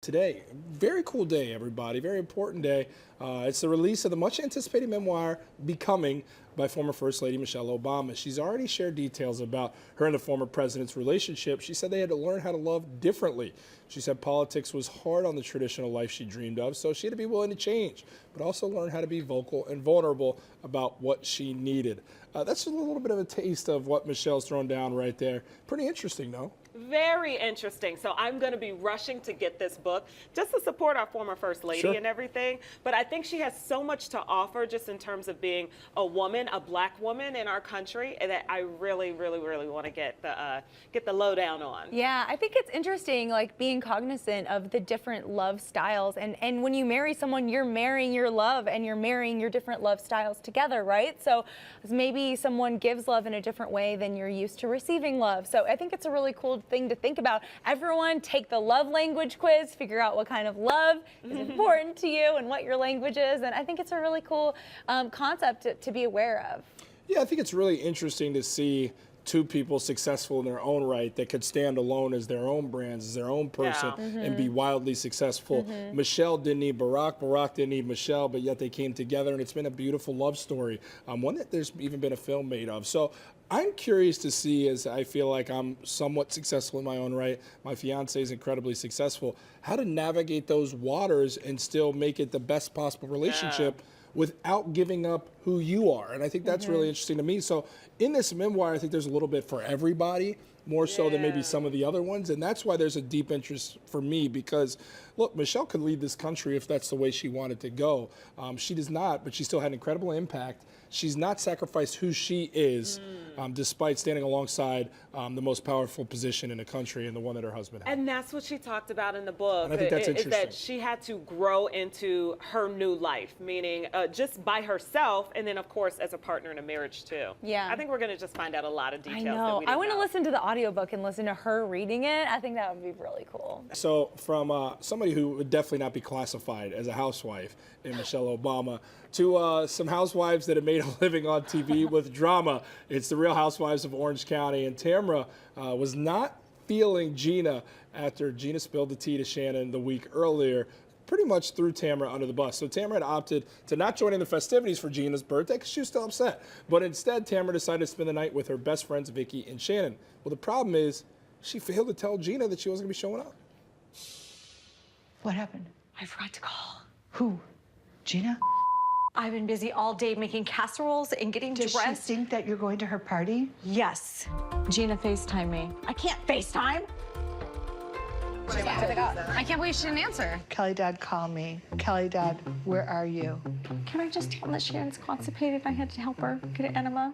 Today, very cool day, everybody. Very important day. It's the release of the much anticipated memoir, Becoming, by former First Lady Michelle Obama. She's already shared details about her and the former president's relationship. She said they had to learn how to love differently. She said politics was hard on the traditional life she dreamed of, so she had to be willing to change, but also learn how to be vocal and vulnerable about what she needed. That's a little bit of a taste of what Michelle's thrown down right there. Pretty interesting, though. Very interesting. So I'm going to be rushing to get this book just to support our former First Lady and everything. But I think she has so much to offer just in terms of being a woman, a black woman in our country, and that I really, really, really want to get the lowdown on. Yeah, I think it's interesting, like being cognizant of the different love styles. And when you marry someone, you're marrying your love and you're marrying your different love styles together, right? So maybe someone gives love in a different way than you're used to receiving love. So I think it's a really cool thing to think about. Everyone take the love language quiz, figure out what kind of love is important to you and what your language is. And I think it's a really cool concept to be aware of. Yeah, I think it's really interesting to see two people successful in their own right that could stand alone as their own brands, as their own person, and be wildly successful. Michelle didn't need Barack, Barack didn't need Michelle, but yet they came together, and it's been a beautiful love story, one that there's even been a film made of. So I'm curious to see, as I feel like I'm somewhat successful in my own right, my fiance is incredibly successful, how to navigate those waters and still make it the best possible relationship without giving up who you are. And I think that's really interesting to me. So in this memoir, I think there's a little bit for everybody, more so than maybe some of the other ones. And that's why there's a deep interest for me, because look, Michelle could lead this country if that's the way she wanted to go. She does not, but she still had an incredible impact. She's not sacrificed who she is, despite standing alongside the most powerful position in the country and the one that her husband had. And that's what she talked about in the book. And I think that's interesting. Is that she had to grow into her new life, meaning just by herself, and then of course as a partner in a marriage too. Yeah. I think we're going to just find out a lot of details. I know. That we didn't I want to know. listen to the audiobook and listen to her reading it. I think that would be really cool. So from somebody who would definitely not be classified as a housewife in Michelle Obama, to some housewives that have made a living on TV with drama. It's the Real Housewives of Orange County, and Tamra was not feeling Gina after Gina spilled the tea to Shannon the week earlier, pretty much threw Tamra under the bus. So Tamra had opted to not join in the festivities for Gina's birthday because she was still upset. But instead, Tamra decided to spend the night with her best friends, Vicky and Shannon. Well, the problem is she failed to tell Gina that she wasn't going to be showing up. What happened? I forgot to call. Who? Gina? I've been busy all day making casseroles and getting Does dressed. she think that you're going to her party? Yes. Gina FaceTimed me. I can't FaceTime. I can't believe she didn't answer. Kelly Dad, call me. Kelly Dad, where are you? Can I just tell her that Shannon's constipated? I had to help her get an enema.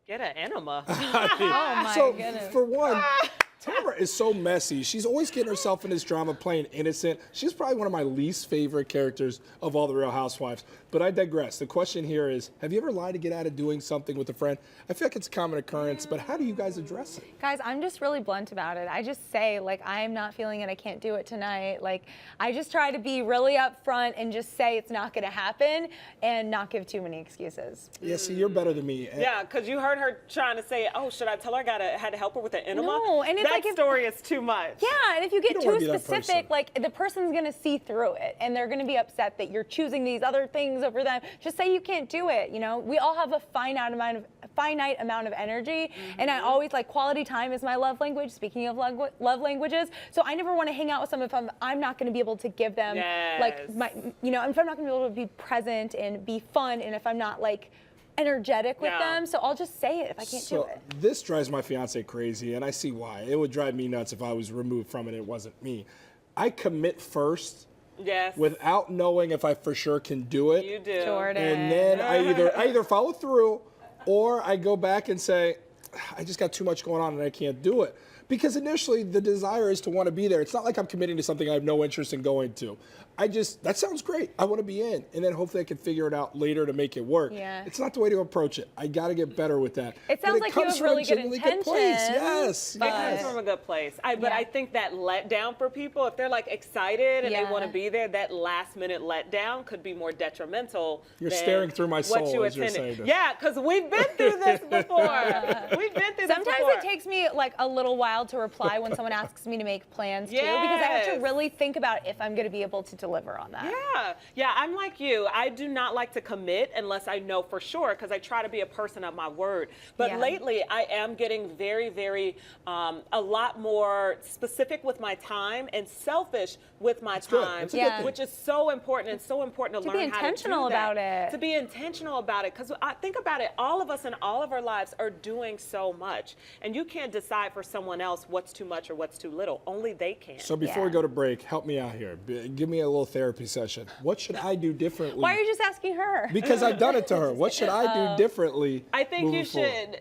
Get an enema. Oh my So goodness. for one, Tamra is so messy. She's always getting herself in this drama playing innocent. She's probably one of my least favorite characters of all the Real Housewives. But I digress. The question here is, have you ever lied to get out of doing something with a friend? I feel like it's a common occurrence, but how do you guys address it? Guys, I'm just really blunt about it. I just say, like, I'm not feeling it. I can't do it tonight. Like, I just try to be really upfront and just say it's not going to happen and not give too many excuses. Yeah, see, you're better than me. Yeah, because you heard her trying to say, "Oh, should I tell her I had to help her with an enema?" No, and it's that like if- story is too much. Yeah, and if you get don't wanna too be that specific, person. like the person's gonna see through it and they're gonna be upset that you're choosing these other things over them. Just say you can't do it. You know, we all have a finite amount of energy, and I always like quality time is my love language. Speaking of love languages, so I never want to hang out with someone if I'm not going to be able to give them like my, you know, if I'm not going to be able to be present and be fun, and if I'm not like energetic with them, so I'll just say it if I can't do it. This drives my fiance crazy, and I see why. It would drive me nuts if I was removed from it. It wasn't me. I commit first. Yes. Without knowing if I for sure can do it. You do. Jordan. And then I either follow through or I go back and say, I just got too much going on and I can't do it. Because initially the desire is to want to be there. It's not like I'm committing to something I have no interest in going to. That sounds great. I want to be in. And then hopefully I can figure it out later to make it work. Yeah. It's not the way to approach it. I got to get better with that. It sounds like you have really good place. intentions. Yes. It comes from a good place. But I think that letdown for people, if they're like excited and they want to be there, that last minute letdown could be more detrimental. You're than staring through my what soul you as you're attended. saying this. Yeah, because we've been through this before. We've been through this Sometimes before. it takes me like a little while while to reply when someone asks me to make plans too, because I have to really think about if I'm going to be able to deliver on that. Yeah, I'm like you. I do not like to commit unless I know for sure, because I try to be a person of my word. But lately, I am getting very, very, a lot more specific with my time and selfish with my time, which is so important, and so important to learn how to do that. To be intentional about it. To be intentional about it, because I think about it, all of us in all of our lives are doing so much, and you can't decide for someone else what's too much or what's too little. Only they can. So before we go to break, help me out here. Give me a little therapy session. What should I do differently? Why are you just asking her? Because I've done it to her. What should I do differently? I think you should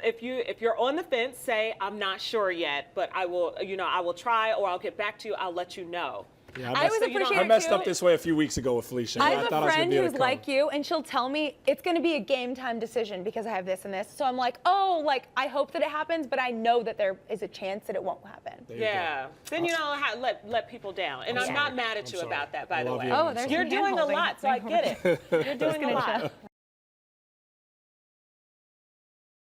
if you're on the fence, say I'm not sure yet, but I will try, or I'll get back to you. I'll let you know. Yeah, I I messed up this way a few weeks ago with Felicia. I have thought a friend I was who's like you, and she'll tell me it's going to be a game time decision because I have this and this. So I'm like, oh, like I hope that it happens, but I know that there is a chance that it won't happen. Then you don't let people down, and I'm not mad at you about that, by the way. Oh, you're doing a lot, so I get it. You're doing a lot.